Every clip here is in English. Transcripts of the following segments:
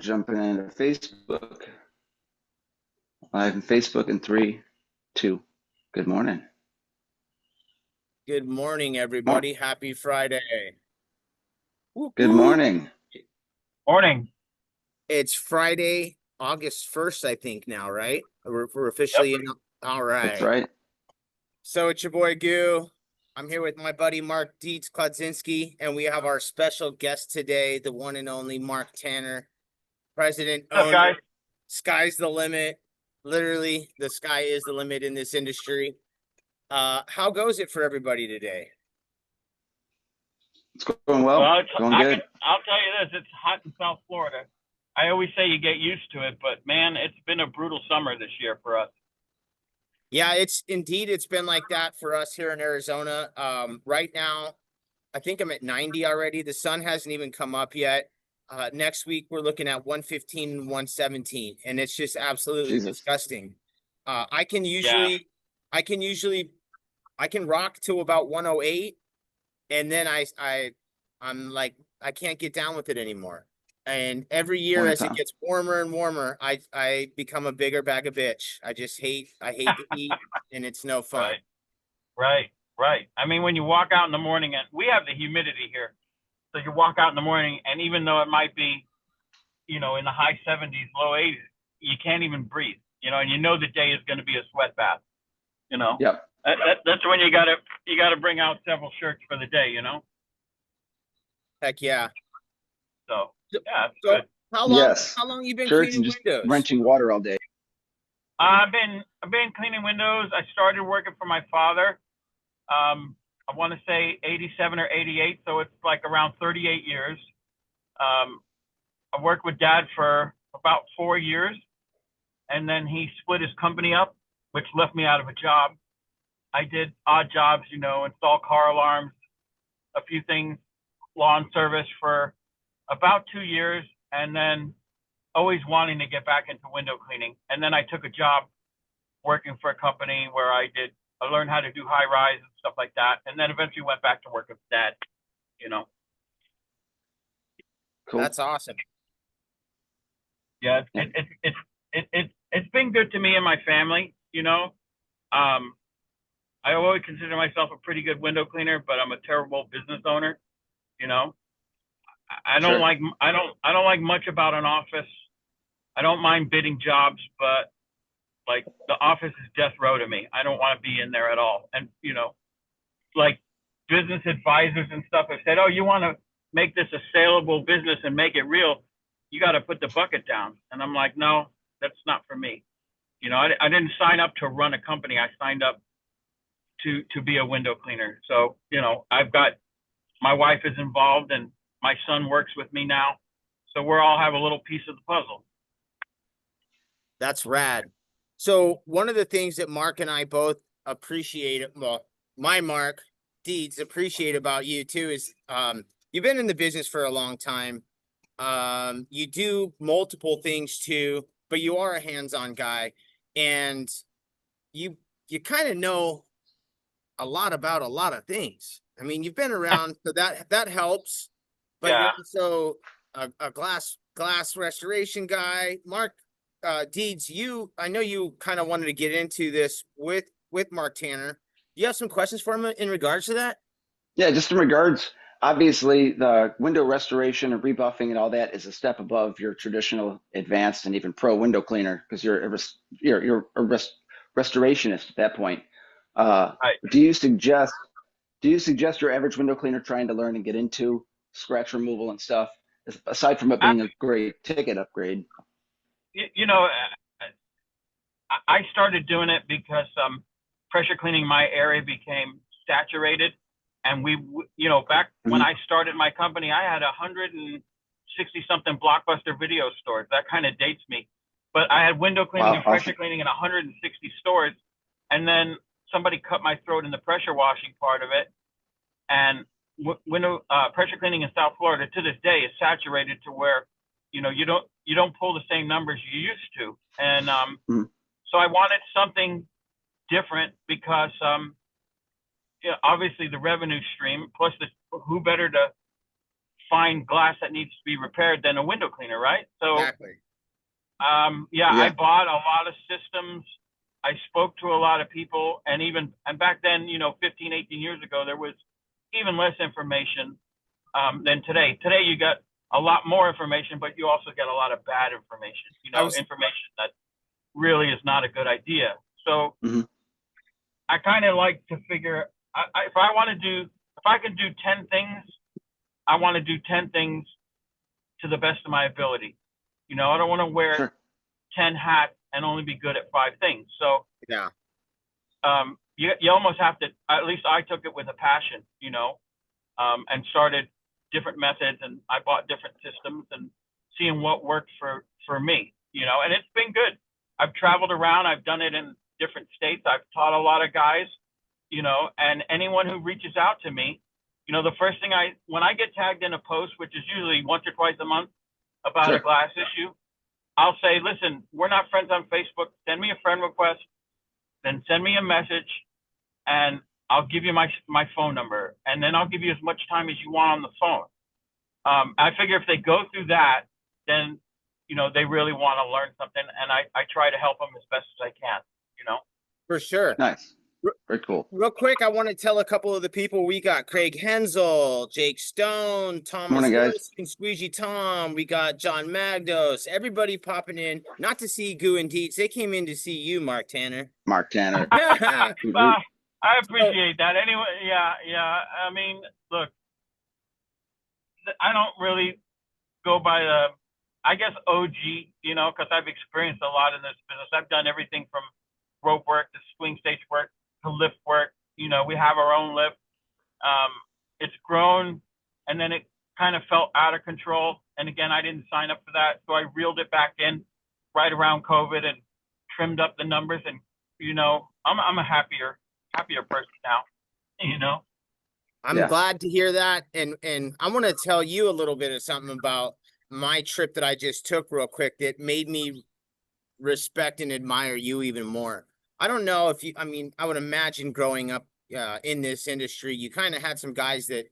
jumping into Facebook. Live in Facebook in three, two. Good morning. Good morning, Mor- everybody. Happy Friday. Whoop, Good whoop. morning. Morning. It's Friday, August 1st, I think now, right? We're Yep. officially in. All That's right. right. So it's your boy Goo. I'm here with my buddy Mark Dietz Kladzinski, and we have our special guest today, the one and only Marc Tanner, president, What's up, owner. guys? Sky's the limit. Literally, the sky is the limit in this industry. How goes it for everybody today? It's going well. Well, Going good. I'll tell you this: it's hot in South Florida. I always say you get used to it, but man, it's been a brutal summer this year for us. Yeah, it's been like that for us here in Arizona. Right now, I think I'm at 90 already. The sun hasn't even come up yet. Next week we're looking at 115 and 117, and it's just absolutely Jesus. disgusting. I can Yeah. usually I can usually I can rock to about 108, and then I'm like I can't get down with it anymore. And every year Morning, as it Tom. gets warmer and warmer, I become a bigger bag of bitch. I hate the heat, and it's no fun. Right. I mean, when you walk out in the morning, and we have the humidity here, so you walk out in the morning, and even though it might be, in the high 70s, low 80s, you can't even breathe. And you know the day is going to be a sweat bath. Yep. That's when you gotta bring out several shirts for the day. Heck yeah. So So, yeah, it's so good. Yes. how long you been Shirts and cleaning just windows? wrenching water all day. I've been cleaning windows. I started working for my father. I want to say 87 or 88, so it's like around 38 years. I worked with Dad for about 4 years, and then he split his company up, which left me out of a job. I did odd jobs, install car alarms, a few things, lawn service for about 2 years, and then always wanting to get back into window cleaning. And then I took a job working for a company where I learned how to do high rise and stuff like that. And then eventually went back to work with Dad. Cool. That's awesome. Yeah, it's been good to me and my family. I always consider myself a pretty good window cleaner, but I'm a terrible business owner. You know, I don't Sure. like I don't like much about an office. I don't mind bidding jobs, but like the office is death row to me. I don't want to be in there at all. And like business advisors and stuff have said, "Oh, you want to make this a saleable business and make it real? You got to put the bucket down." And I'm like, "No, that's not for me." I didn't sign up to run a company. I signed up to be a window cleaner. So I've got my wife is involved and my son works with me now. So we're all have a little piece of the puzzle. That's rad. So one of the things that Mark and I both appreciate, well, my Mark Deeds appreciate about you too is you've been in the business for a long time. You do multiple things too, but you are a hands-on guy, and you you kind of know a lot about a lot of things. I mean, you've been around, so that helps. But you're Yeah. also a glass restoration guy. Mark Deeds, I know you kind of wanted to get into this with Marc Tanner. Do you have some questions for him in regards to that? Yeah, just in regards, obviously the window restoration and rebuffing and all that is a step above your traditional advanced and even pro window cleaner because you're a restorationist at that point. Right. Do you suggest your average window cleaner trying to learn and get into scratch removal and stuff, aside from it being a great ticket upgrade? You know, I started doing it because pressure cleaning my area became saturated, and back when Mhm. I started my company, I had 160 something Blockbuster video stores. That kind of dates me, but I had window cleaning Wow, and pressure awesome. cleaning in 160 stores, and then somebody cut my throat in the pressure washing part of it, and window pressure cleaning in South Florida to this day is saturated to where you don't pull the same numbers you used to, and Mhm. so I wanted something different because obviously the revenue stream plus who better to find glass that needs to be repaired than a window cleaner, right? So, Exactly. yeah, I Yeah. bought a lot of systems. I spoke to a lot of people, and back then, 15, 18 years ago, there was even less information than today. Today, you got a lot more information, but you also get a lot of bad information, information that really is not a good idea. So Hmm. I kind of like to figure, if I can do 10 things, I want to do 10 things to the best of my ability. I don't want to wear Sure. 10 hats and only be good at 5 things. So, Yeah. you almost have to, at least I took it with a passion, and started different methods, and I bought different systems and seeing what worked for me, and it's been good. I've traveled around. I've done it in different states. I've taught a lot of guys, and anyone who reaches out to me, the first thing when I get tagged in a post, which is usually once or twice a month about a Sure. glass issue, I'll say, listen, we're not friends on Facebook. Send me a friend request, then send me a message, and I'll give you my phone number, and then I'll give you as much time as you want on the phone. I figure if they go through that, then they really want to learn something, and I try to help them as best as I can. For sure. Nice. Very cool. Real quick, I want to tell a couple of the people we got: Craig Hensel, Jake Stone, Thomas Morning, guys. Wilson, Squeegee Tom. We got John Magdos. Everybody popping in, not to see Goo and Deets. They came in to see you, Marc Tanner. Marc Tanner. I appreciate that. Anyway, yeah. I mean, look, I don't really go by I guess OG, because I've experienced a lot in this business. I've done everything from rope work to swing stage work to lift work. We have our own lift. It's grown, and then it kind of felt out of control. And again, I didn't sign up for that, so I reeled it back in right around COVID and trimmed up the numbers. And I'm a happier person now. I'm Yeah. glad to hear that. And I want to tell you a little bit of something about my trip that I just took real quick that made me respect and admire you even more. I don't know if I would imagine growing up in this industry, you kind of had some guys that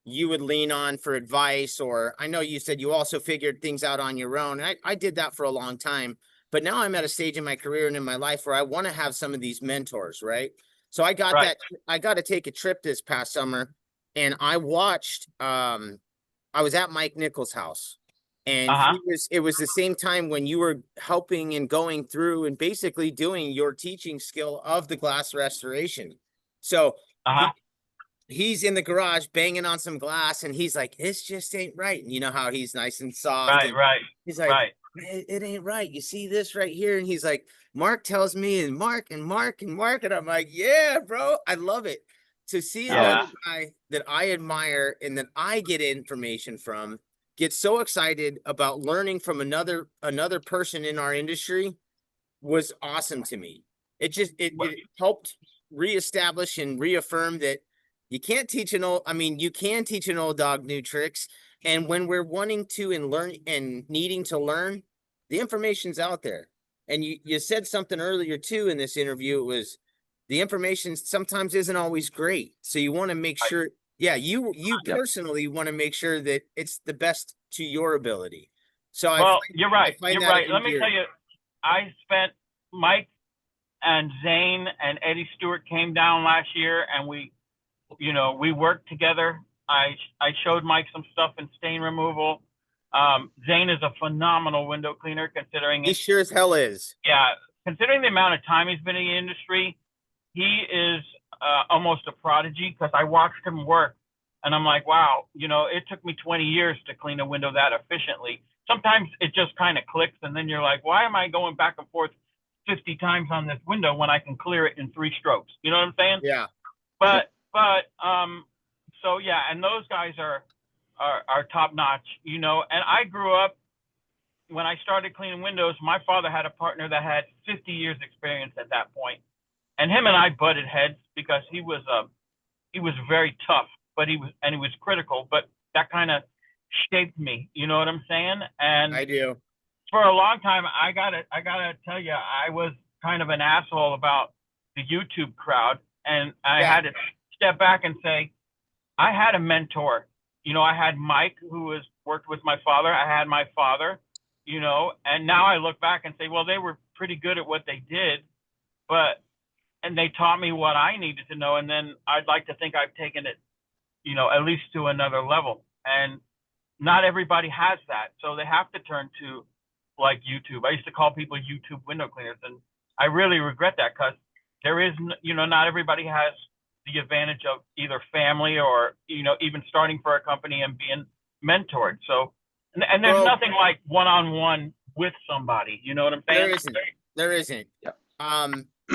you would lean on for advice, or I know you said you also figured things out on your own. And I did that for a long time, but now I'm at a stage in my career and in my life where I want to have some of these mentors, right? So I got Right. I got to take a trip this past summer, and I watched, I was at Mike Nichols' house, and it was the same time when you were helping and going through and basically doing your teaching skill of the glass restoration. So he's in the garage banging on some glass, and he's like, "This just ain't right." And you know how he's nice and soft. Right. He's like, it ain't right. You see this right here? And he's like, Marc tells me, and Marc. And I'm like, yeah, bro, I love it. To see another guy that I admire and that I get information from get so excited about learning from another person in our industry was awesome to me. It helped reestablish and reaffirm that you can't teach you can teach an old dog new tricks. And when we're wanting to and learn and needing to learn, the information's out there. And you said something earlier too in this interview. It was the information sometimes isn't always great. So you want to make sure, you personally want to make sure that it's the best to your ability. So you're right. You're right. Let me tell you, I spent Mike and Zane and Eddie Stewart came down last year, and we worked together. I showed Mike some stuff in stain removal. Zane is a phenomenal window cleaner, considering he sure as hell is. Yeah, considering the amount of time he's been in the industry, he is almost a prodigy, because I watched him work, and I'm like, wow, it took me 20 years to clean a window that efficiently. Sometimes it just kind of clicks, and then you're like, why am I going back and forth 50 times on this window when I can clear it in 3 strokes? You know what I'm saying? Yeah. So yeah, and those guys are top notch, and I grew up, when I started cleaning windows, my father had a partner that had 50 years experience at that point. And him and I butted heads because he was very tough, but he was critical, but that kind of shaped me, you know what I'm saying? And I do. For a long time, I gotta tell you, I was kind of an asshole about the YouTube crowd, and I had to step back and say, I had a mentor, I had Mike, who worked with my father. I had my father, and now I look back and say, well, they were pretty good at what they did, and they taught me what I needed to know. And then I'd like to think I've taken it, at least to another level. And not everybody has that. So they have to turn to like YouTube. I used to call people YouTube window cleaners. And I really regret that because there is, not everybody has the advantage of either family or, even starting for a company and being mentored. So, and there's nothing like one-on-one with somebody, you know what I'm saying? There isn't. Yeah.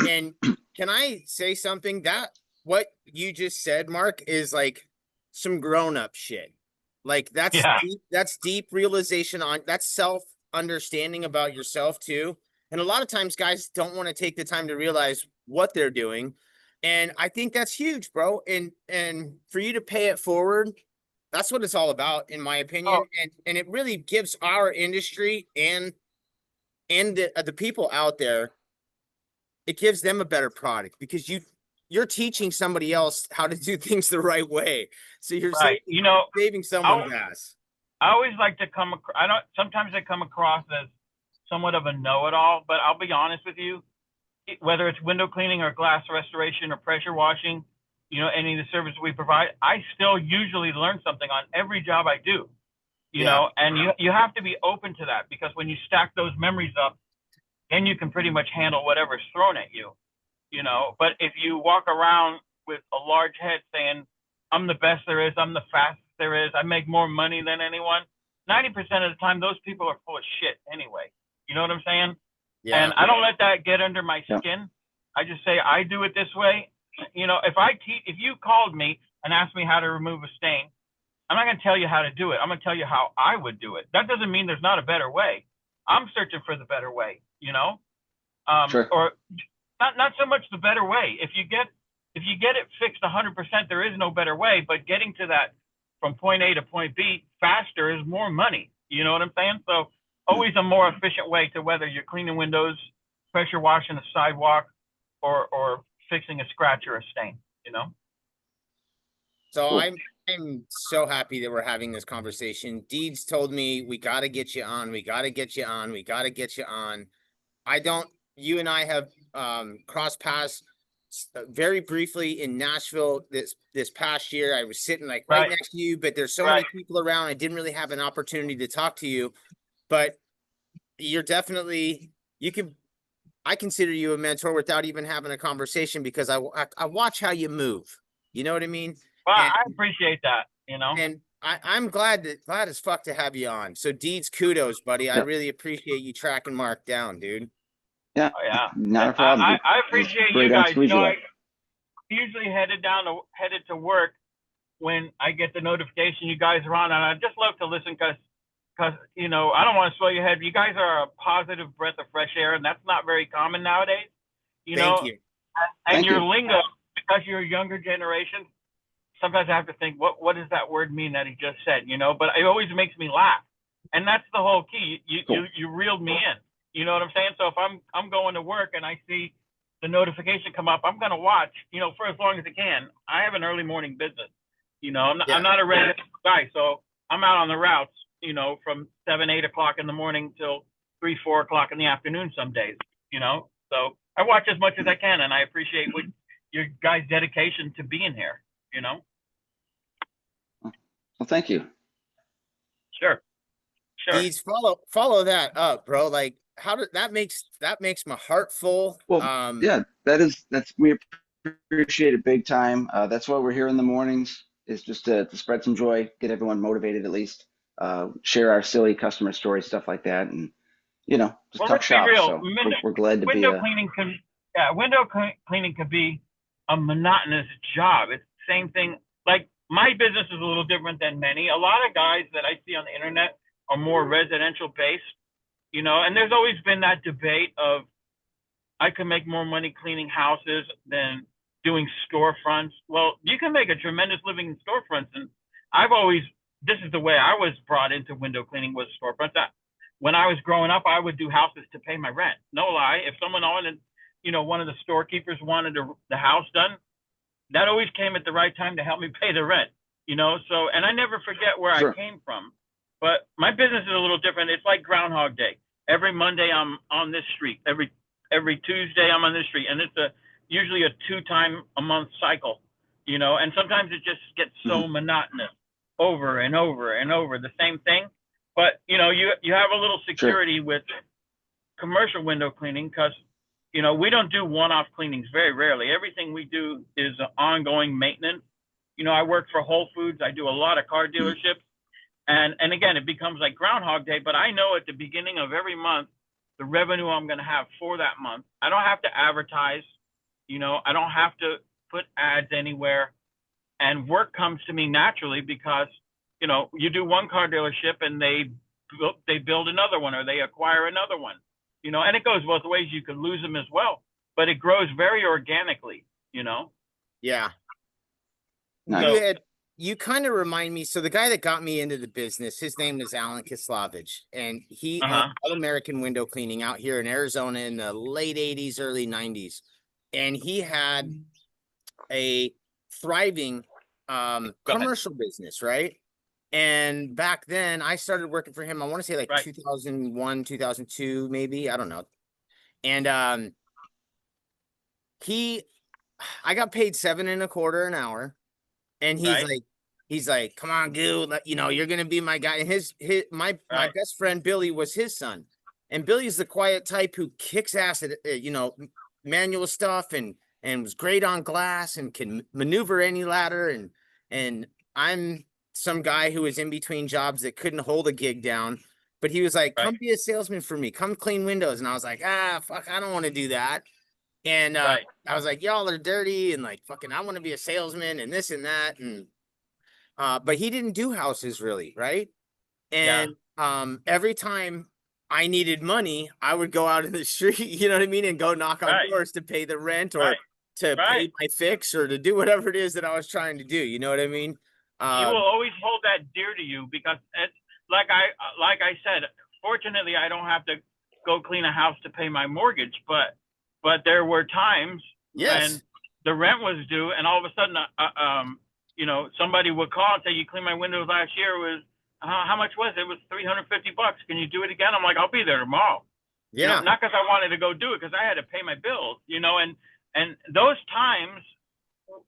And can I say something? That what you just said, Mark, is like some grown-up shit. Like that's deep realization that's self-understanding about yourself too. And a lot of times guys don't want to take the time to realize what they're doing. And I think that's huge, bro. And for you to pay it forward, that's what it's all about, in my opinion. Oh. And it really gives our industry and the people out there, it gives them a better product because you're teaching somebody else how to do things the right way. So you're right. saving someone's ass. I always like to sometimes I come across as somewhat of a know-it-all, but I'll be honest with you, whether it's window cleaning or glass restoration or pressure washing, any of the services we provide, I still usually learn something on every job I do, and you have to be open to that because when you stack those memories up, then you can pretty much handle whatever's thrown at you, but if you walk around with a large head saying, I'm the best there is, I'm the fastest there is, I make more money than anyone, 90% of the time, those people are full of shit anyway. You know what I'm saying? Yeah. And I don't let that get under my skin. I just say, I do it this way. If you called me and asked me how to remove a stain, I'm not going to tell you how to do it. I'm going to tell you how I would do it. That doesn't mean there's not a better way. I'm searching for the better way, Sure. Or not so much the better way. If you get it fixed 100%, there is no better way, but getting to that from point A to point B faster is more money. You know what I'm saying? So always a more efficient way to whether you're cleaning windows, pressure washing a sidewalk, or fixing a scratch or a stain, So cool. I'm so happy that we're having this conversation. Deeds told me we got to get you on. We got to get you on. We got to get you on. You and I have crossed paths very briefly in Nashville this past year. I was sitting like right next to you, but there's so many people around. I didn't really have an opportunity to talk to you, but you're definitely, I consider you a mentor without even having a conversation because I watch how you move. You know what I mean? Well, I appreciate that, And I'm glad as fuck to have you on. So Deeds, kudos, buddy. I really appreciate you tracking Mark down, dude. Yeah. Oh, yeah. Not a problem. I appreciate you guys. I usually headed to work when I get the notification you guys are on, and I just love to listen because I don't want to swell your head. You guys are a positive breath of fresh air, and that's not very common nowadays. Thank you. And your lingo, because you're a younger generation, sometimes I have to think, what does that word mean that he just said? But it always makes me laugh, and that's the whole key. You reeled me in. You know what I'm saying? So if I'm going to work and I see the notification come up, I'm going to watch, for as long as I can. I have an early morning business. I'm not a residential guy, so I'm out on the routes, from 7, 8 o'clock in the morning till 3, 4 o'clock in the afternoon some days, So I watch as much as I can, and I appreciate your guys' dedication to being here, Well, thank you. Sure. Please follow that up, bro. Like, that makes my heart full. Well, we appreciate it big time. That's why we're here in the mornings, is just to spread some joy, get everyone motivated at least, share our silly customer stories, stuff like that, and just talk shop. So we're glad to be. Window cleaning can be a monotonous job. It's the same thing. Like, my business is a little different than many. A lot of guys that I see on the internet are more residential based, and there's always been that debate of, I can make more money cleaning houses than doing storefronts. Well, you can make a tremendous living in storefronts. And this is the way I was brought into window cleaning, was storefronts. When I was growing up, I would do houses to pay my rent. No lie. If someone wanted, one of the storekeepers wanted the house done, that always came at the right time to help me pay the rent. So, and I never forget where I Sure. came from, but my business is a little different. It's like Groundhog Day. Every Monday I'm on this street. Every Tuesday I'm on this street, and it's usually a 2 time a month cycle, and sometimes it just gets so Mhm. monotonous over and over and over the same thing. But, you have a little Sure. security with commercial window cleaning because, we don't do one-off cleanings very rarely. Everything we do is ongoing maintenance. I work for Whole Foods. I do a lot of car Mhm. dealerships. And again, it becomes like Groundhog Day, but I know at the beginning of every month the revenue I'm going to have for that month. I don't have to advertise, I don't have to put ads anywhere, and work comes to me naturally because, you do one car dealership and they build another one or they acquire another one, and it goes both ways. You could lose them as well, but it grows very organically. Yeah. You Nice. So, had you kind of remind me. So the guy that got me into the business, his name is Alan Kislavage, and he owned uh-huh. All American Window Cleaning out here in Arizona in the late 80s, early 90s. And he had a thriving Go ahead. commercial business, right? And back then I started working for him, I want to say like Right. 2001, 2002, maybe. I don't know. And he I got paid 7.25 an hour. And Right. he's like, come on, Goo, you're gonna be my guy. And my Right. best friend Billy was his son, and Billy's the quiet type who kicks ass at manual stuff and was great on glass and can maneuver any ladder. And I'm some guy who was in between jobs that couldn't hold a gig down, but he was like, Right. come be a salesman for me, come clean windows. And I was like, fuck, I don't want to do that. And Right. I was like, y'all are dirty and like fucking I want to be a salesman and this and that. And but he didn't do houses really, right? Yeah. And every time I needed money, I would go out in the street, you know what I mean, and go knock on Right. doors to pay the rent or Right. to Right. pay my fix or to do whatever it is that I was trying to do. You know what I mean? You Uh, will always hold that dear to you because it's like I said, fortunately I don't have to go clean a house to pay my mortgage, but there were times when yes. the rent was due and all of a sudden somebody would call and say, you cleaned my windows last year. It was how much was it? It was $350. Can you do it again? I'm like, I'll be there tomorrow. Yeah. Not because I wanted to go do it, because I had to pay my bills, and those times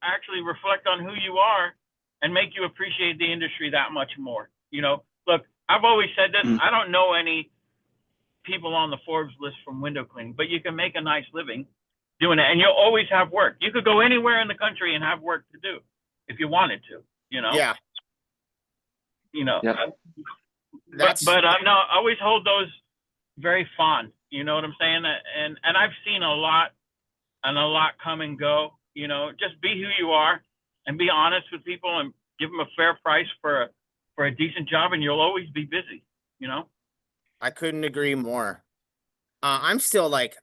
actually reflect on who you are and make you appreciate the industry that much more. Look, I've always said this. Mhm. I don't know any people on the Forbes list from window cleaning, but you can make a nice living doing it, and you'll always have work. You could go anywhere in the country and have work to do if you wanted to. You know, Yeah. you know. Yep. But That's but no, I always hold those very fond. You know what I'm saying? And I've seen a lot and a lot come and go. Just be who you are and be honest with people and give them a fair price for a decent job, and you'll always be busy. You know. I couldn't agree more. I'm still like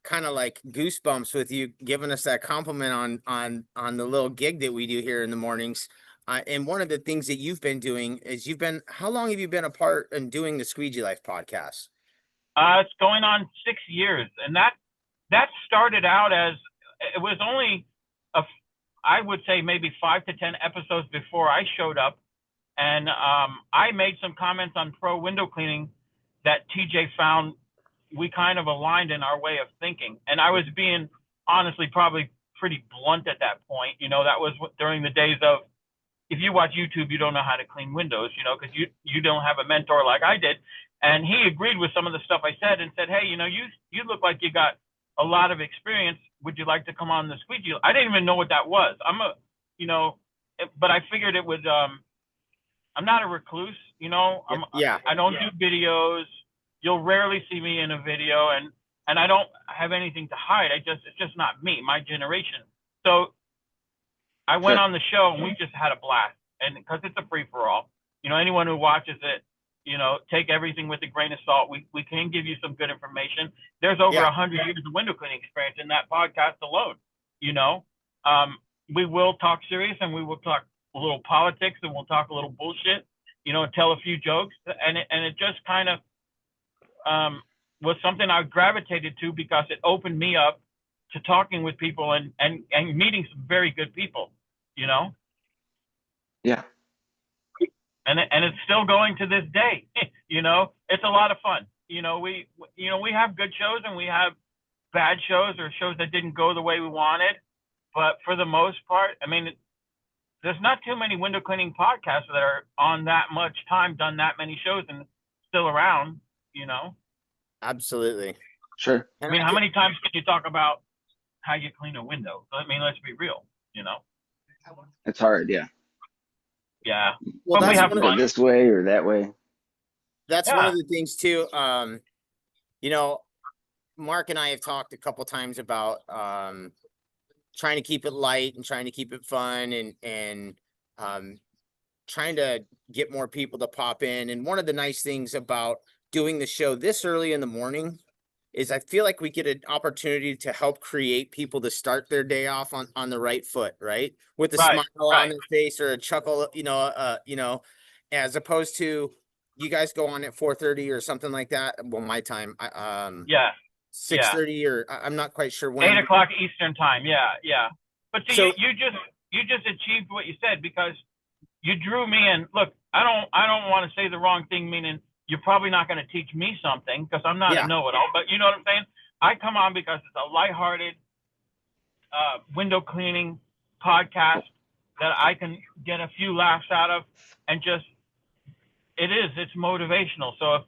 kind of like goosebumps with you giving us that compliment on the little gig that we do here in the mornings. And one of the things that you've been doing is how long have you been a part in doing the Squeegee Life podcast? It's going on 6 years, and that started out as it was only a, I would say maybe 5 to 10 episodes before I showed up, and I made some comments on pro window cleaning that TJ found we kind of aligned in our way of thinking, and I was being honestly probably pretty blunt at that point. That was during the days of, if you watch YouTube, you don't know how to clean windows, because you don't have a mentor like I did. And he agreed with some of the stuff I said and said, hey, you look like you got a lot of experience. Would you like to come on the squeegee? I didn't even know what that was. But I figured it was. I'm not a recluse, Yeah. I don't do videos. You'll rarely see me in a video, and I don't have anything to hide. It's just not me, my generation. So I went Sure. on the show and we just had a blast. And because it's a free for all, anyone who watches it, take everything with a grain of salt. We can give you some good information. There's over Yeah. 100 years of window cleaning experience in that podcast alone. You know, we will talk serious and we will talk a little politics and we'll talk a little bullshit. And tell a few jokes, and it just kind of was something I gravitated to because it opened me up to talking with people and meeting some very good people. You know. Yeah. and it's still going to this day. It's a lot of fun. We have good shows and we have bad shows or shows that didn't go the way we wanted. But for the most part, I mean, there's not too many window cleaning podcasts that are on that much time, done that many shows, and still around. Absolutely. Sure. I mean, how many times can you talk about how you clean a window? I mean, let's be real. It's hard. Yeah. Yeah. Well, But we that's have one of Go fun. this way or that way. that's one Yeah. of the things too. You know, Mark and I have talked a couple times about trying to keep it light and trying to keep it fun and trying to get more people to pop in. And one of the nice things about doing the show this early in the morning is I feel like we get an opportunity to help create people to start their day off on the right foot, right? With a Right, smile right. on their face or a chuckle, as opposed to you guys go on at 4:30 or something like that. Well, my time, Yeah. 6:30 or I'm not quite sure 8 when. o'clock Eastern time. Yeah. But see, So you just achieved what you said because you drew me in. Look, I don't want to say the wrong thing, meaning you're probably not going to teach me something because I'm not yeah, a know-it-all. But you know what I'm saying? I come on because it's a lighthearted window cleaning podcast that I can get a few laughs out of, and just it's motivational. So if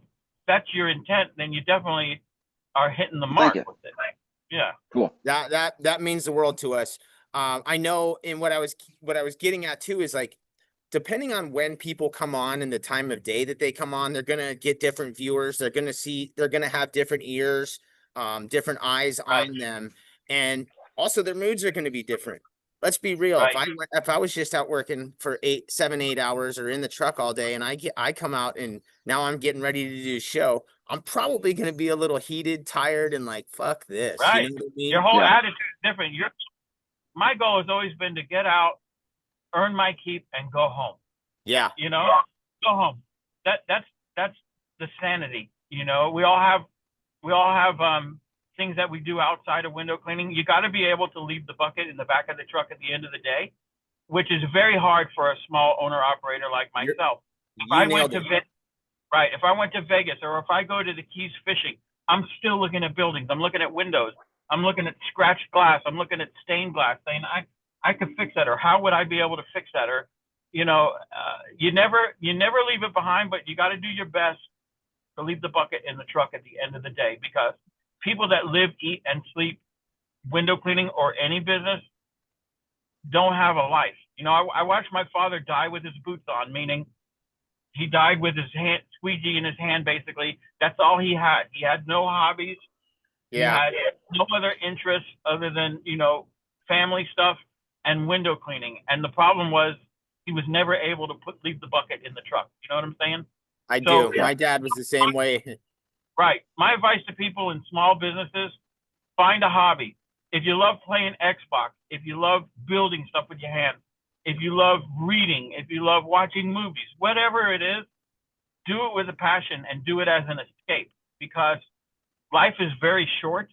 that's your intent, then you definitely are hitting the Thank mark you. with it. Yeah. Cool. that means the world to us. I know, and what I was getting at too is like, depending on when people come on and the time of day that they come on, they're gonna get different viewers. They're gonna have different ears, different eyes Right. on them, and also their moods are gonna be different. Let's be real. Right. If I was just out working for 8 hours or in the truck all day, and I come out and now I'm getting ready to do a show, I'm probably gonna be a little heated, tired, and like, fuck this. You Right. know what I mean? Your whole Yeah. attitude is different. My goal has always been to get out, earn my keep, and go home. Yeah. Go home. That's the sanity. We all have things that we do outside of window cleaning. You got to be able to leave the bucket in the back of the truck at the end of the day, which is very hard for a small owner operator like myself. If I went to Vegas or if I go to the Keys fishing, I'm still looking at buildings. I'm looking at windows. I'm looking at scratched glass. I'm looking at stained glass, saying I could fix that, or how would I be able to fix that, or you never leave it behind, but you got to do your best to leave the bucket in the truck at the end of the day, because people that live, eat, and sleep window cleaning or any business don't have a life. I watched my father die with his boots on, meaning he died with his hand squeegee in his hand. Basically, that's all he had. He had no hobbies. Yeah. He had no other interests other than family stuff and window cleaning. And the problem was he was never able to leave the bucket in the truck. You know what I'm saying? I So, do. My dad was the same way. right. My advice to people in small businesses: find a hobby. If you love playing Xbox, if you love building stuff with your hands, if you love reading, if you love watching movies, whatever it is, do it with a passion and do it as an escape, because life is very short.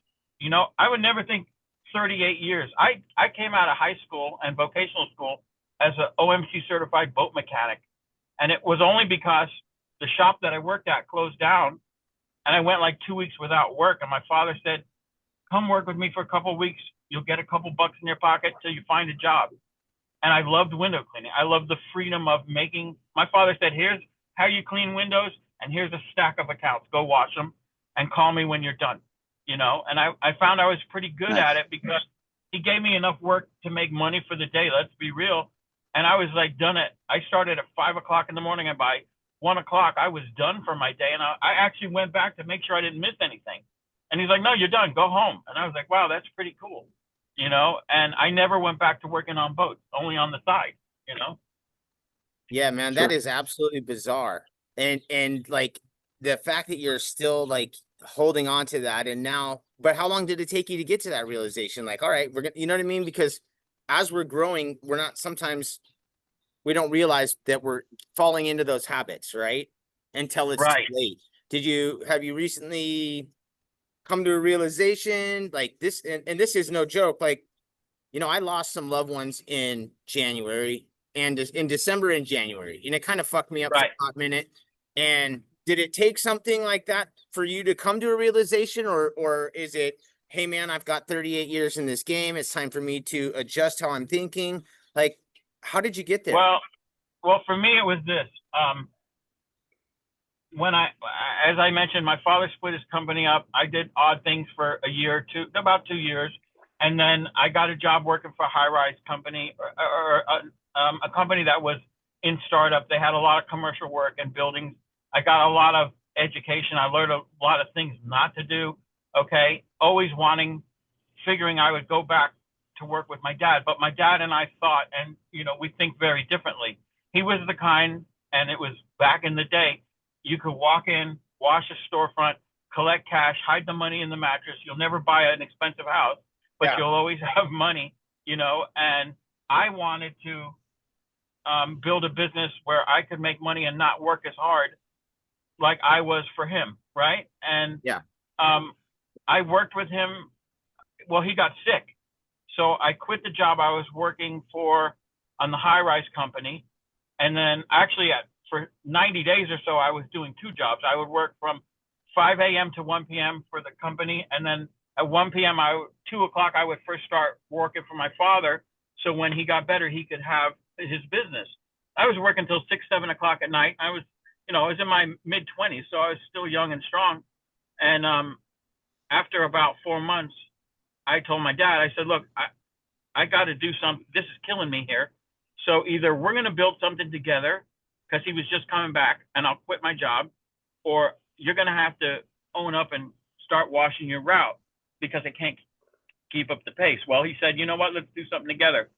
I would never think 38 years. I came out of high school and vocational school as an OMC certified boat mechanic. And it was only because the shop that I worked at closed down and I went like 2 weeks without work. And my father said, come work with me for a couple of weeks. You'll get a couple bucks in your pocket till you find a job. And I loved window cleaning. I loved the freedom of making. My father said, here's how you clean windows, and here's a stack of accounts. Go wash them and call me when you're done. And I found I was pretty good Nice. at it because he gave me enough work to make money for the day. Let's be real. And I was like done it. I started at 5 o'clock in the morning, and by 1 o'clock I was done for my day. And I actually went back to make sure I didn't miss anything. And he's like, no, you're done. Go home. And I was like, wow, that's pretty cool. And I never went back to working on boats, only on the side. Yeah, man, Sure. that is absolutely bizarre. And like the fact that you're still like holding on to that and now, but how long did it take you to get to that realization? Like, all right, we're gonna, you know what I mean? Because as we're growing, sometimes we don't realize that we're falling into those habits, right? Until it's Right. too late. Have you recently come to a realization like this? And this is no joke. Like, I lost some loved ones in January. and in December and January, and it kind of fucked me up for Right. a hot minute. And did it take something like that for you to come to a realization, or is it, hey man, I've got 38 years in this game. It's time for me to adjust how I'm thinking. Like, how did you get there? Well, for me, it was this. When as I mentioned, my father split his company up. I did odd things for a year or two, about 2 years. And then I got a job working for a high-rise company, or a company that was in startup. They had a lot of commercial work and buildings. I got a lot of education. I learned a lot of things not to do. Okay. Always figuring I would go back to work with my dad. But my dad and I thought, and, we think very differently. He was the kind, and it was back in the day, you could walk in, wash a storefront, collect cash, hide the money in the mattress. You'll never buy an expensive house, but Yeah. you'll always have money, and I wanted to build a business where I could make money and not work as hard like I was for him, right? And Yeah. I worked with him. Well, he got sick. So I quit the job I was working for on the high-rise company. And then actually for 90 days or so, I was doing 2 jobs. I would work from 5 a.m. to 1 p.m. for the company. And then at 1 p.m., 2 o'clock, I would first start working for my father. So when he got better, he could have his business. I was working till 6, 7 o'clock at night. I was in my mid 20s, so I was still young and strong. And after about 4 months, I told my dad, I said, look, I got to do something. This is killing me here. So either we're going to build something together, because he was just coming back, and I'll quit my job, or you're going to have to own up and start washing your route, because I can't keep up the pace. Well, he said, you know what, let's do something together.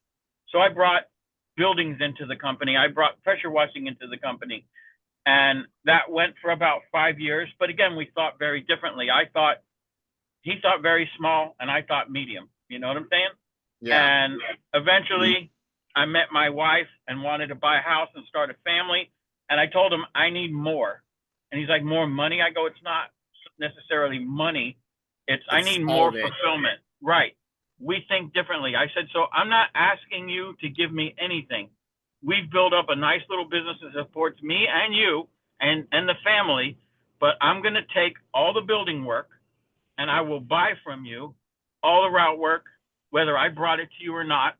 So I brought buildings into the company. I brought pressure washing into the company. And that went for about 5 years. But again, we thought very differently. He thought very small, and I thought medium. You know what I'm saying? Yeah. And eventually I met my wife and wanted to buy a house and start a family. And I told him, I need more. And he's like, more money? I go, it's not necessarily money. I need more fulfillment. Right. We think differently. I said, so I'm not asking you to give me anything. We've built up a nice little business that supports me and you and the family, but I'm going to take all the building work, and I will buy from you all the route work, whether I brought it to you or not.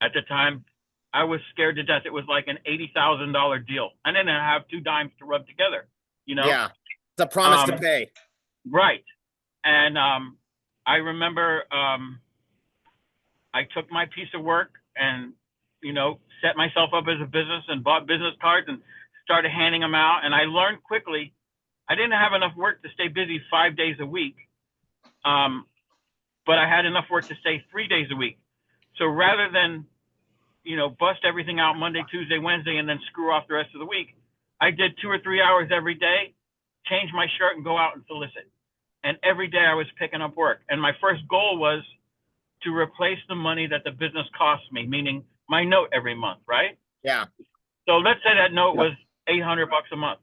At the time, I was scared to death. It was like an $80,000 deal. I didn't have 2 dimes to rub together, Yeah. It's a promise to pay. Right. And I remember I took my piece of work and, set myself up as a business and bought business cards and started handing them out. And I learned quickly I didn't have enough work to stay busy 5 days a week. But I had enough work to stay 3 days a week. So rather than, bust everything out Monday, Tuesday, Wednesday, and then screw off the rest of the week, I did 2 or 3 hours every day, change my shirt and go out and solicit. And every day I was picking up work. And my first goal was to replace the money that the business cost me, meaning my note every month, right? Yeah. So let's say that note was $800 a month.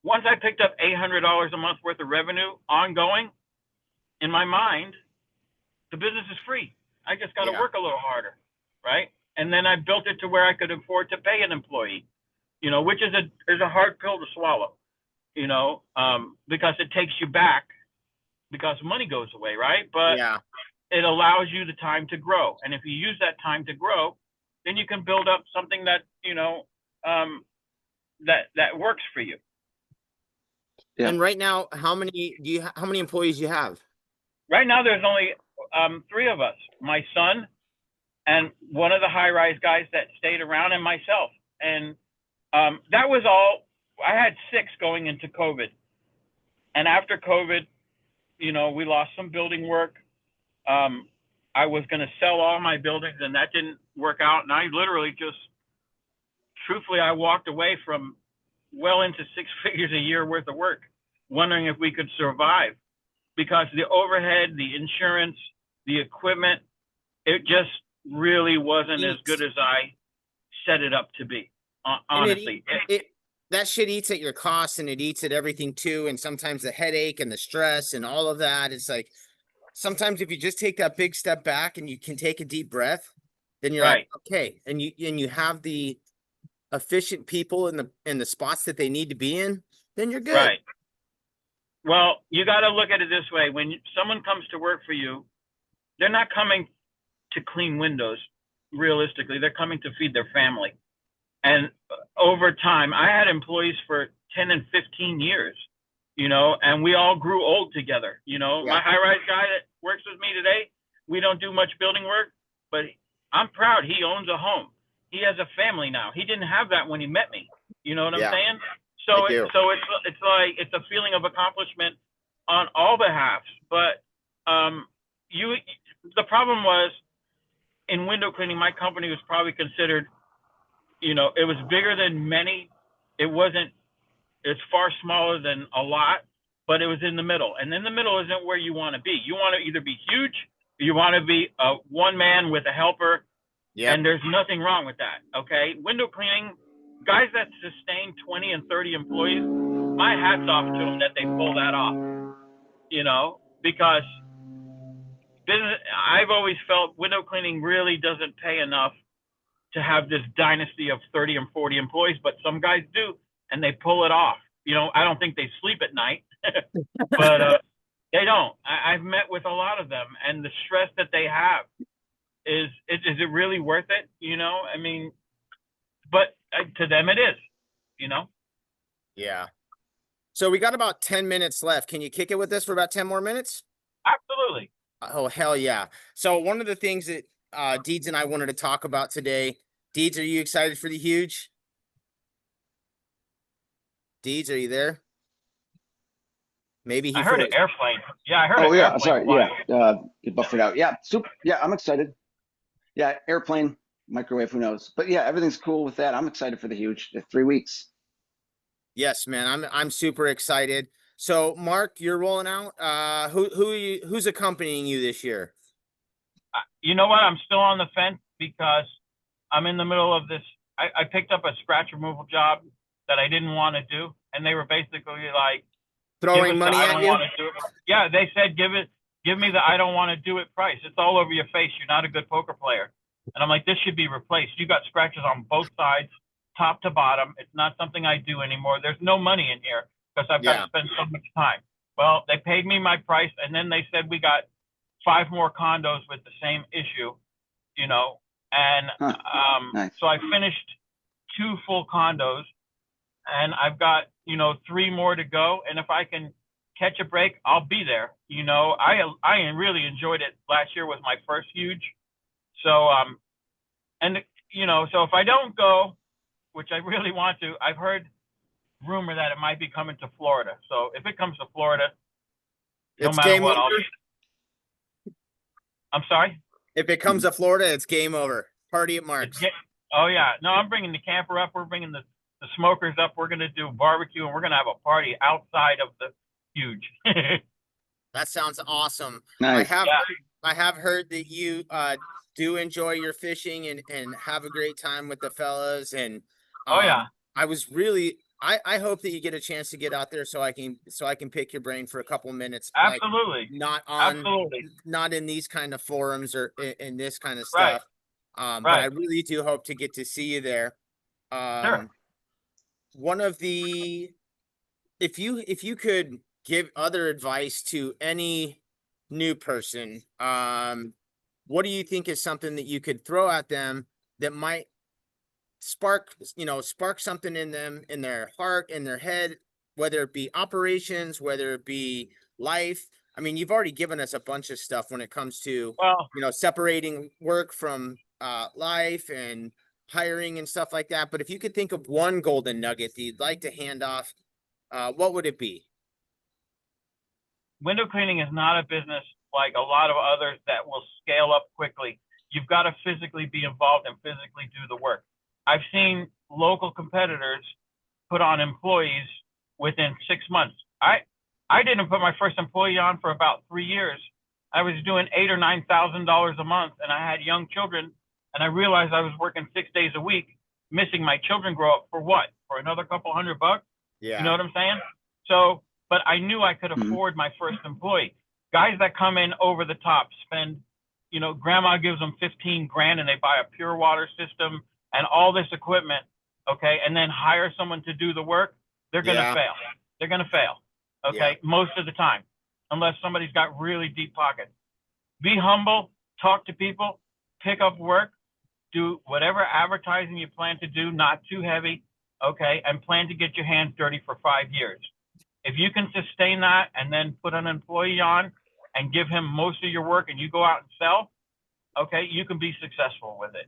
Once I picked up $800 a month worth of revenue ongoing, in my mind, the business is free. I just got to work a little harder, right? And then I built it to where I could afford to pay an employee, which is a hard pill to swallow, because it takes you back, because money goes away, right? But it allows you the time to grow. And if you use that time to grow, then you can build up something that, that works for you. Yeah. And right now, how many employees do you have? Right now, there's only 3 of us, my son and one of the high-rise guys that stayed around, and myself. And that was all. I had 6 going into COVID. And after COVID, we lost some building work. I was going to sell all my buildings, and that didn't work out. And I literally truthfully, I walked away from well into 6 figures a year worth of work, wondering if we could survive, because the overhead, the insurance, the equipment, it just really wasn't as good as I set it up to be. Honestly, that shit eats at your costs, and it eats at everything too. And sometimes the headache and the stress and all of that. It's like, sometimes if you just take that big step back and you can take a deep breath, then you're like, Right. okay. And you have the efficient people in the spots that they need to be in, then you're good. Right. Well, you got to look at it this way. When someone comes to work for you, they're not coming to clean windows. Realistically, they're coming to feed their family. And over time, I had employees for 10 and 15 years, and we all grew old together. My Yeah. high-rise guy that works with me today, we don't do much building work, but I'm proud he owns a home. He has a family now. He didn't have that when he met me. You know what I'm Yeah, saying? I So do. it's like it's a feeling of accomplishment on all behalves. But you the problem was in window cleaning, my company was probably considered, it was bigger than many. It wasn't, it's far smaller than a lot, but it was in the middle. And in the middle isn't where you want to be. You want to either be huge or you want to be a one man with a helper. Yeah. And there's nothing wrong with that. Okay. Window cleaning, guys that sustain 20 and 30 employees, my hat's off to them that they pull that off, because business, I've always felt window cleaning really doesn't pay enough to have this dynasty of 30 and 40 employees, but some guys do, and they pull it off. I don't think they sleep at night, but they don't. I've met with a lot of them, and the stress that they have is it really worth it? I mean, but to them it is, Yeah. So we got about 10 minutes left. Can you kick it with us for about 10 more minutes? Absolutely. Oh, hell yeah. So one of the things that Deeds and I wanted to talk about today. Deeds, are you excited for the huge? Deeds, are you there? Maybe he I heard an froze. airplane. Yeah, I heard Oh an yeah, airplane sorry. flying. Yeah, you buffered out. Yeah, super. Yeah, I'm excited. Yeah, airplane, microwave, who knows? But yeah, everything's cool with that. I'm excited for the huge 3 weeks. Yes, man. I'm super excited. So Mark, you're rolling out. Who's accompanying you this year? You know what? I'm still on the fence because I'm in the middle of this. I picked up a scratch removal job that I didn't want to do, and they were basically like, Throwing money I at don't you? want to do it. Yeah, they said, give me the I don't want to do it price. It's all over your face. You're not a good poker player. And I'm like, this should be replaced. You got scratches on both sides, top to bottom. It's not something I do anymore. There's no money in here because I've got to spend so much time. Well, they paid me my price, and then they said we got 5 more condos with the same issue, and Nice. so I finished 2 full condos, and I've got 3 more to go. And if I can catch a break, I'll be there. I really enjoyed it. Last year was my first huge, so and so if I don't go, which I really want to, I've heard rumor that it might be coming to Florida. So if it comes to Florida, no It's matter game what, over. I'm sorry. If it comes to Florida, it's game over. Party at Mark's. Oh yeah, no, I'm bringing the camper up. We're bringing the smokers up. We're gonna do barbecue, and we're gonna have a party outside of the huge. That sounds awesome. Nice. I have heard that you do enjoy your fishing and have a great time with the fellas. And Oh yeah, I was really I hope that you get a chance to get out there so I can pick your brain for a couple minutes. absolutely, Like absolutely. not in these kind of forums or in this kind of Right, stuff. But right. I really do hope to get to see you there. Sure. One of the if you could give other advice to any new person, what do you think is something that you could throw at them that might spark something in them, in their heart, in their head, whether it be operations, whether it be life? I mean, you've already given us a bunch of stuff when it comes to, Well, separating work from life and hiring and stuff like that. But if you could think of one golden nugget that you'd like to hand off, what would it be? window cleaning is not a business like a lot of others that will scale up quickly. You've got to physically be involved and physically do the work. I've seen local competitors put on employees within 6 months. I didn't put my first employee on for about 3 years. I was doing $8,000 or $9,000 a month, and I had young children, and I realized I was working 6 days a week, missing my children grow up for what? For another couple $100? Yeah. You know what I'm saying? So, but I knew I could afford my first employee. Guys that come in over the top spend, grandma gives them 15 grand and they buy a pure water system and all this equipment, okay, and then hire someone to do the work, they're going to fail. They're going to fail, okay, most of the time, unless somebody's got really deep pockets. Be humble, talk to people, pick up work, do whatever advertising you plan to do, not too heavy, okay, and plan to get your hands dirty for 5 years. If you can sustain that and then put an employee on and give him most of your work and you go out and sell, okay, you can be successful with it.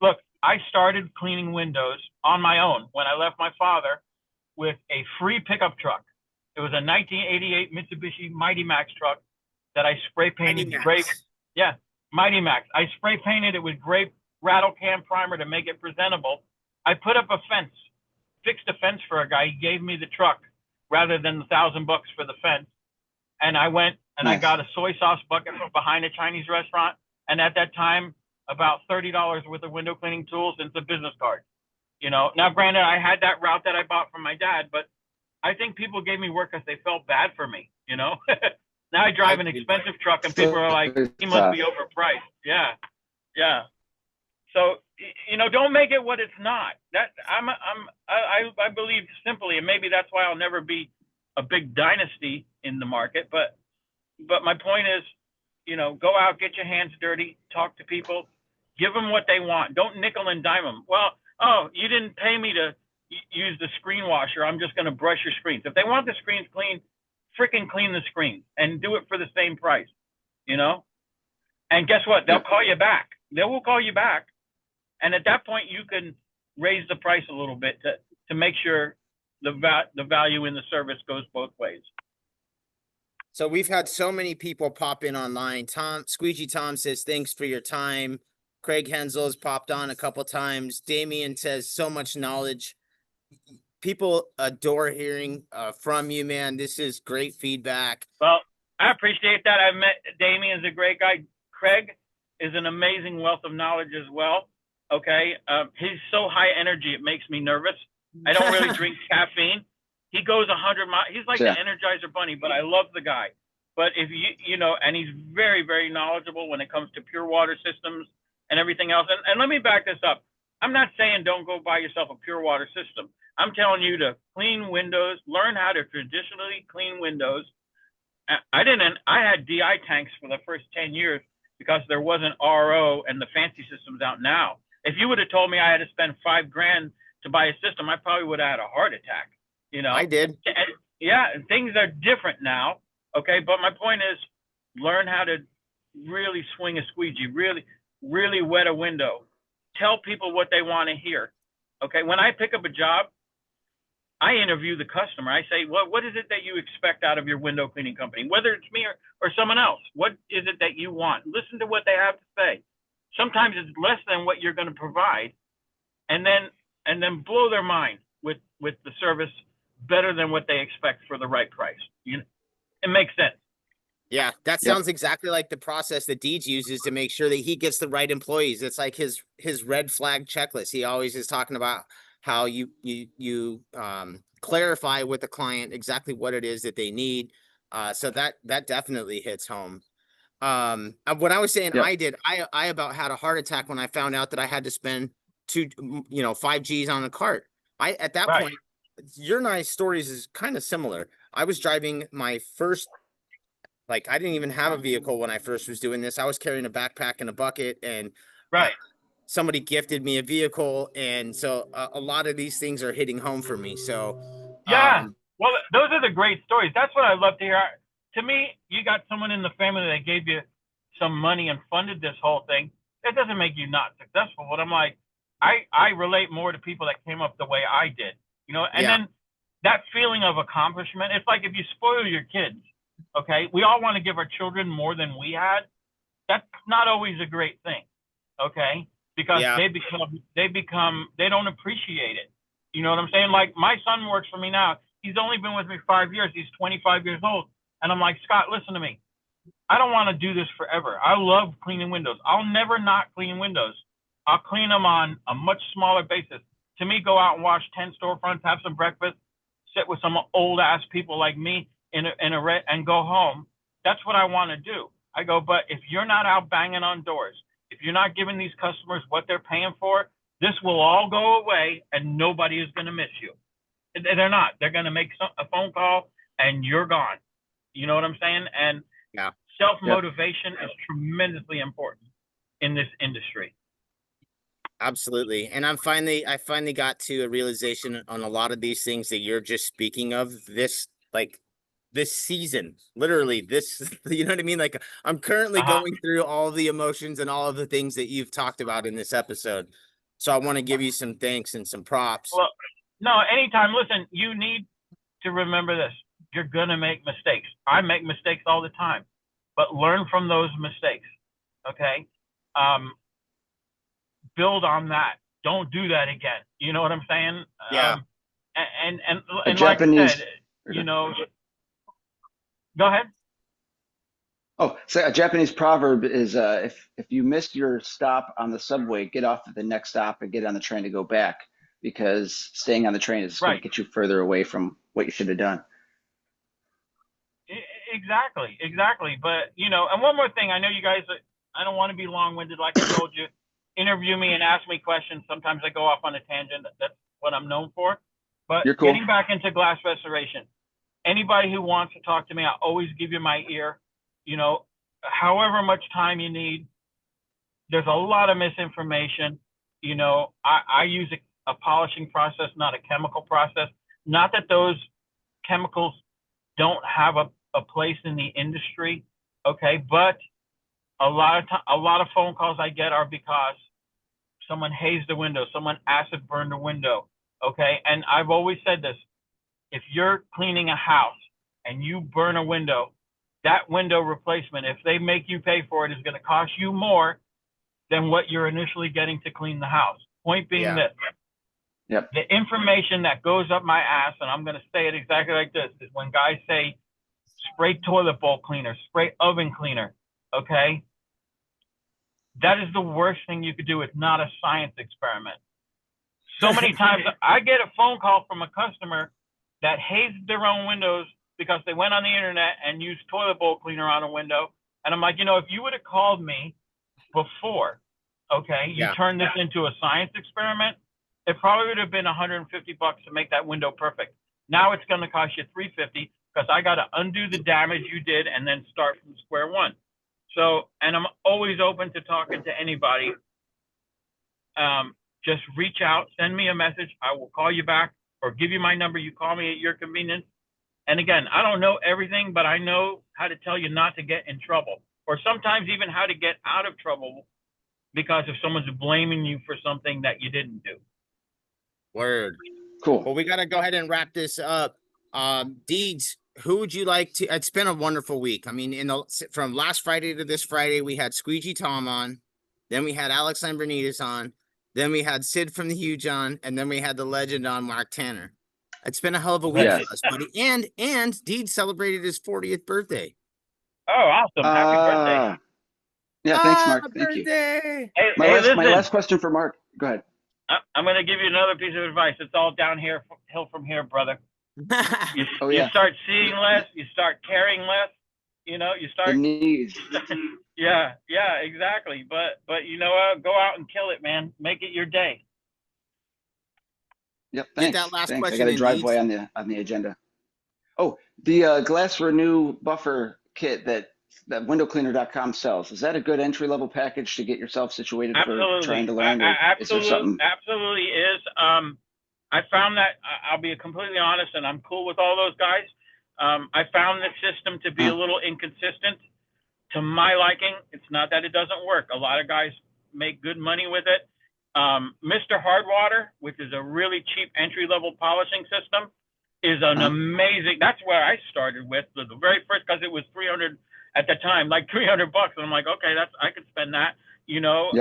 Look, I started cleaning windows on my own when I left my father with a free pickup truck. It was a 1988 Mitsubishi Mighty Max truck that I spray painted grape. Yeah, Mighty Max. I spray painted it with grape rattle can primer to make it presentable. I put up a fence, fixed a fence for a guy. He gave me the truck rather than the $1,000 for the fence. And I went and I got a soy sauce bucket from behind a Chinese restaurant. And at that time, about $30 worth of window cleaning tools and some business cards. Now granted, I had that route that I bought from my dad, but I think people gave me work because they felt bad for me. Now I drive an expensive truck and people are like, he must be overpriced. Yeah. So, don't make it what it's not. That I believe simply, and maybe that's why I'll never be a big dynasty in the market. But my point is, go out, get your hands dirty, talk to people, give them what they want. Don't nickel and dime them. Well, you didn't pay me to use the screen washer. I'm just going to brush your screens. If they want the screens clean, freaking clean the screens and do it for the same price, And guess what? They'll call you back. They will call you back. And at that point, you can raise the price a little bit to make sure the value in the service goes both ways. So we've had so many people pop in online. Squeegee Tom says, thanks for your time. Craig Hensel's popped on a couple times. Damien says, so much knowledge. People adore hearing from you, man. This is great feedback. Well, I appreciate that. I've met Damien's a great guy. Craig is an amazing wealth of knowledge as well. Okay. He's so high energy, it makes me nervous. I don't really drink caffeine. He goes 100 miles. He's like the Energizer Bunny, but I love the guy. But if and he's very, very knowledgeable when it comes to pure water systems and everything else. And let me back this up. I'm not saying don't go buy yourself a pure water system. I'm telling you to clean windows, learn how to traditionally clean windows. I had DI tanks for the first 10 years because there wasn't RO and the fancy systems out now. If you would have told me I had to spend $5,000 to buy a system, I probably would have had a heart attack. I did. And things are different now. Okay. But my point is learn how to really swing a squeegee, really, really wet a window. Tell people what they want to hear. Okay. When I pick up a job, I interview the customer. I say, what is it that you expect out of your window cleaning company? Whether it's me or someone else, what is it that you want? Listen to what they have to say. Sometimes it's less than what you're going to provide. And then blow their mind with the service better than what they expect for the right price. It makes sense. Yeah, that sounds exactly like the process that Deeds uses to make sure that he gets the right employees. It's like his red flag checklist. He always is talking about how you clarify with the client exactly what it is that they need. So that definitely hits home. When I was saying I about had a heart attack when I found out that I had to spend 5 G's on a cart. At that point, your and I's stories is kind of similar. I was driving my first, I didn't even have a vehicle when I first was doing this. I was carrying a backpack and a bucket, and somebody gifted me a vehicle. And so a lot of these things are hitting home for me. So, well, those are the great stories. That's what I love to hear. To me, you got someone in the family that gave you some money and funded this whole thing. That doesn't make you not successful. But I'm like, I relate more to people that came up the way I did, and then that feeling of accomplishment. It's like if you spoil your kids, okay, we all want to give our children more than we had. That's not always a great thing, okay, because they don't appreciate it. You know what I'm saying? Like my son works for me now. He's only been with me 5 years. He's 25 years old. And I'm like, Scott, listen to me. I don't want to do this forever. I love cleaning windows. I'll never not clean windows. I'll clean them on a much smaller basis. To me, go out and wash 10 storefronts, have some breakfast, sit with some old ass people like me and go home. That's what I want to do. I go, but if you're not out banging on doors, if you're not giving these customers what they're paying for, this will all go away and nobody is going to miss you. They're not. They're going to make a phone call and you're gone. You know what I'm saying? And Yeah. self-motivation is tremendously important in this industry. Absolutely. And I finally got to a realization on a lot of these things that you're just speaking of this season, literally this, you know what I mean? Like I'm currently going through all the emotions and all of the things that you've talked about in this episode. So I want to give you some thanks and some props. Well, no, anytime. Listen, you need to remember this. You're going to make mistakes. I make mistakes all the time, but learn from those mistakes. Okay. Build on that. Don't do that again. You know what I'm saying? Yeah. And Japanese, like I said, you know, go ahead. Oh, so a Japanese proverb is if you missed your stop on the subway, get off at the next stop and get on the train to go back, because staying on the train is going to get you further away from what you should have done. Exactly. But, you know, and one more thing, I know you guys, I don't want to be long-winded. Like I told you, interview me and ask me questions. Sometimes I go off on a tangent. That's what I'm known for. But You're cool. Getting back into glass restoration, anybody who wants to talk to me, I always give you my ear. You know, however much time you need. There's a lot of misinformation. You know, I use a polishing process, not a chemical process. Not that those chemicals don't have a place in the industry, okay? But a lot of phone calls I get are because someone hazed the window, someone acid burned the window, okay? And I've always said this: if you're cleaning a house and you burn a window, that window replacement, if they make you pay for it, is going to cost you more than what you're initially getting to clean the house. Point being this. Yep. The information that goes up my ass, and I'm going to say it exactly like this, is when guys say spray toilet bowl cleaner, spray oven cleaner, okay? That is the worst thing you could do. It's not a science experiment. So many times I get a phone call from a customer that hazed their own windows because they went on the internet and used toilet bowl cleaner on a window. And I'm like, you know, if you would have called me before, okay, you turned this into a science experiment, it probably would have been $150 to make that window perfect. Now it's going to cost you $350 because I got to undo the damage you did and then start from square one. So, and I'm always open to talking to anybody. Just reach out, send me a message. I will call you back or give you my number. You call me at your convenience. And again, I don't know everything, but I know how to tell you not to get in trouble, or sometimes even how to get out of trouble because if someone's blaming you for something that you didn't do. Word. Cool. Well, we got to go ahead and wrap this up. Deeds, who would you like to? It's been a wonderful week. I mean, from last Friday to this Friday, we had Squeegee Tom on, then we had Alex Lambrinides on, then we had Sid from the Huge on, and then we had the legend on, Marc Tanner. It's been a hell of a week for us, buddy. And Deeds celebrated his 40th birthday. Oh, awesome! Happy birthday! Yeah, thanks, Mark. Thank you. Hey, my last question for Mark. Go ahead. I'm going to give you another piece of advice. It's all downhill from here, brother. You start seeing less, you start caring less, you know, you start the knees. yeah, exactly. But you know what? Go out and kill it, man. Make it your day. Yep, thanks. Get that last thanks. question. I got a driveway on the agenda. Oh, the Glass Renew buffer kit that windowcleaner.com sells. Is that a good entry level package to get yourself situated for trying to learn? Absolutely is. I found that I'll be completely honest, and I'm cool with all those guys. I found the system to be a little inconsistent to my liking. It's not that it doesn't work. A lot of guys make good money with it. Mr. Hardwater, which is a really cheap entry-level polishing system, is an amazing. That's where I started with the very first, because it was 300 at the time, like $300, and I'm like, okay, I could spend that. You know,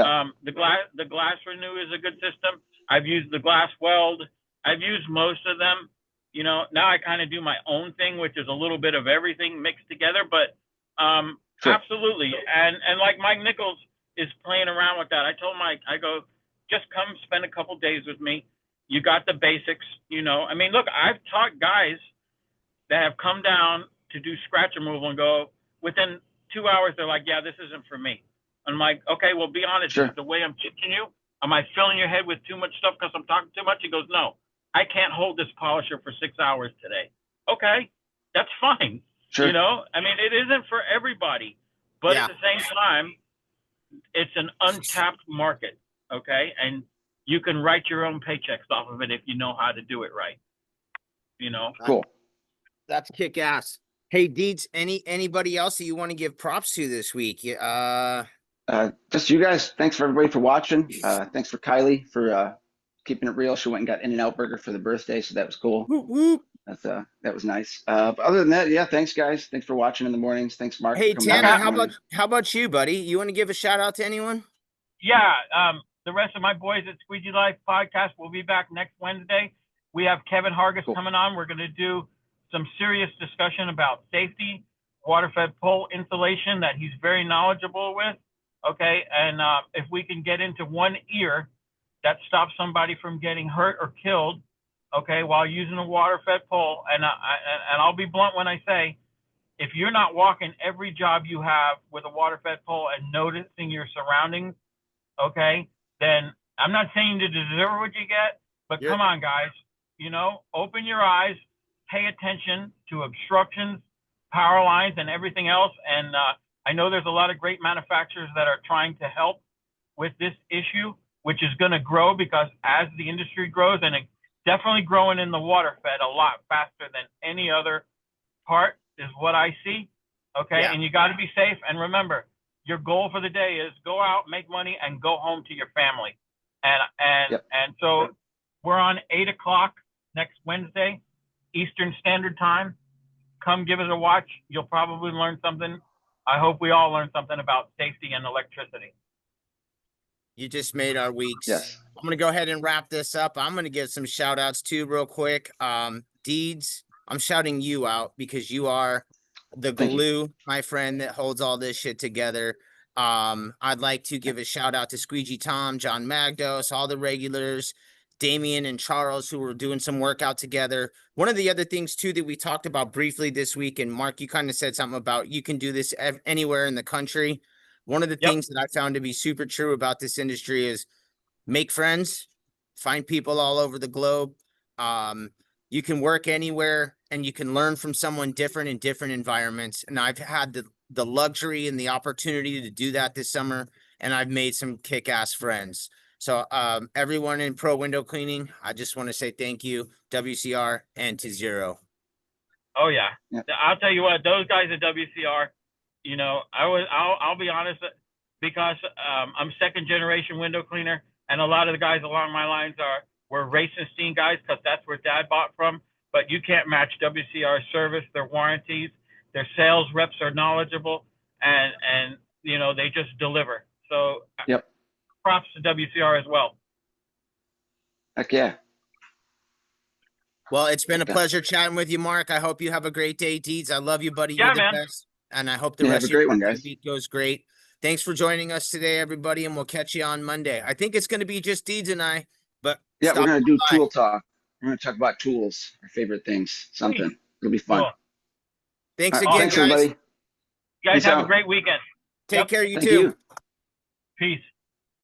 the Glass Renew is a good system. I've used the Glass Weld. I've used most of them. You know, now I kind of do my own thing, which is a little bit of everything mixed together. But absolutely, and like Mike Nichols is playing around with that. I told Mike, I go, just come spend a couple days with me. You got the basics, you know. I mean, look, I've taught guys that have come down to do scratch removal and go, within 2 hours, they're like, yeah, this isn't for me. I'm like, okay, well, be honest. Sure. Is it the way I'm teaching you? Am I filling your head with too much stuff because I'm talking too much? He goes, no, I can't hold this polisher for 6 hours today. Okay, that's fine. Sure. You know, I mean, it isn't for everybody, but Yeah. at the same time, it's an untapped market. Okay, and you can write your own paychecks off of it if you know how to do it right. You know. Cool. That's kick ass. Hey, Deeds, anybody else that you want to give props to this week? Just you guys. Thanks for everybody for watching. Thanks for Kylie for keeping it real. She went and got In-N-Out Burger for the birthday, so that was cool. Whoop, whoop. That was nice. But other than that, yeah, thanks guys. Thanks for watching in the mornings. Thanks, Mark. Hey, for coming on Tanner, this morning. how about you, buddy? You want to give a shout out to anyone? Yeah, the rest of my boys at Squeegee Life podcast will be back next Wednesday. We have Kevin Hargis Cool. coming on. We're going to do some serious discussion about safety, water-fed pole installation that he's very knowledgeable with. Okay, and if we can get into one ear that stops somebody from getting hurt or killed, okay, while using a water-fed pole, and I'll be blunt when I say, if you're not walking every job you have with a water-fed pole and noticing your surroundings, okay, then I'm not saying to deserve what you get, but come on, guys, you know, open your eyes, pay attention to obstructions, power lines, and everything else. And I know there's a lot of great manufacturers that are trying to help with this issue, which is going to grow because as the industry grows, and it's definitely growing in the water fed a lot faster than any other part is what I see. Okay. Yeah. And you got to be safe. And remember, your goal for the day is go out, make money, and go home to your family. And so we're on 8 o'clock next Wednesday, Eastern Standard Time. Come give us a watch. You'll probably learn something. I hope we all learn something about safety and electricity. You just made our weeks. Yes. I'm going to go ahead and wrap this up. I'm going to give some shout outs too, real quick. Deeds, I'm shouting you out because you are the glue, my friend, that holds all this shit together. I'd like to give a shout out to Squeegee Tom, John Magdos, all the regulars, Damien and Charles, who were doing some work out together. One of the other things too that we talked about briefly this week, and Mark, you kind of said something about you can do this anywhere in the country. One of the things that I found to be super true about this industry is make friends, find people all over the globe. You can work anywhere and you can learn from someone different in different environments. And I've had the luxury and the opportunity to do that this summer, and I've made some kick-ass friends. So everyone in pro window cleaning, I just want to say thank you, WCR and to Zero. Oh yeah. I'll tell you what, those guys at WCR, you know, I'll be honest, because I'm second generation window cleaner, and a lot of the guys along my lines were Racenstein guys because that's where Dad bought from. But you can't match WCR's service, their warranties, their sales reps are knowledgeable, and you know they just deliver. So props to WCR as well. Heck yeah. Well, it's been a pleasure chatting with you, Mark. I hope you have a great day, Deeds. I love you, buddy. Yeah, You're the man. best. And I hope the rest of your week goes great. Thanks for joining us today, everybody, and we'll catch you on Monday. I think it's going to be just Deeds and I, but yeah, we're going to do tool talk. We're going to talk about tools, our favorite things, something. It'll be fun. Cool. Thanks again, thanks, guys. everybody. You guys have a great weekend. Take care, you Thank too. you. Peace.